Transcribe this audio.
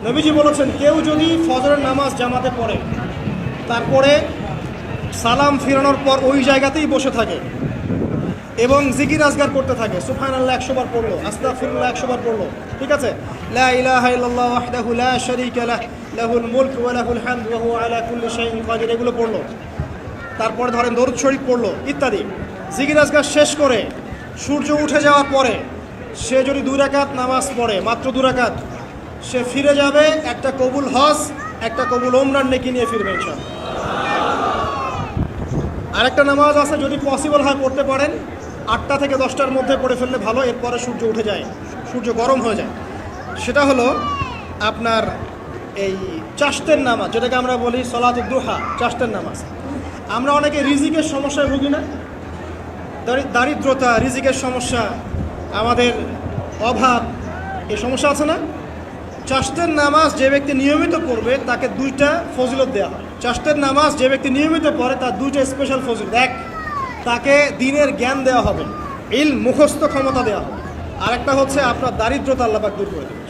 নবীজি বলেছেন, কেউ যদি ফজরের নামাজ জামাতে পড়ে তারপরে সালাম ফিরানোর পর ওই জায়গাতেই বসে থাকে এবং জিকির আজগার করতে থাকে, সুবহানাল্লাহ 100 বার পড়লো, আস্তাগফিরুল্লাহ 100 বার পড়লো, ঠিক আছে, লা ইলাহা ইল্লাল্লাহ ওয়াহদাহু লা শারীকা লাহু লাহুল মুলকু ওয়া লাহুল হামদু ওয়া হুয়া আলা কুল্লি শাইইন কাদির, এগুলো পড়লো, তারপরে ধরেন দরুদ শরীফ পড়লো ইত্যাদি, জিকির আজগার শেষ করে সূর্য উঠে যাওয়ার পরে সে যদি 2 রাকাত নামাজ পড়ে, মাত্র 2 রাকাত, সে ফিরে যাবে একটা কবুল হজ, একটা কবুল ওমরার নেকি নিয়ে ফিরবে ইনশাআল্লাহ। আরেকটা নামাজ আছে, যদি পসিবল হয় পড়তে পারেন, 8টা থেকে 10টার মধ্যে পড়ে ফেললে ভালো, এরপরে সূর্য উঠে যায়, সূর্য গরম হয়ে যায়। সেটা হলো আপনার এই চাশতের নামাজ, যেটাকে আমরা বলি সলাতুদ দুহা, চাশতের নামাজ। আমরা অনেকে রিজিকের সমস্যায় ভুগি না, দারিদ্রতা, রিজিকের সমস্যা, আমাদের অভাব, এই সমস্যা আছে না? চাশতের নামাজ যে ব্যক্তি নিয়মিত পড়বে তাকে 2টা ফজিলত দেওয়া হয়। চাশতের নামাজ যে ব্যক্তি নিয়মিত পড়ে তার 2টা স্পেশাল ফজিলত। এক, তাকে দ্বীনের জ্ঞান দেওয়া হবে, ইলম মুখস্থ ক্ষমতা দেওয়া হবে। আরেকটা হচ্ছে আপনার দারিদ্রতা আল্লাহ পাক দূর করে দেবে।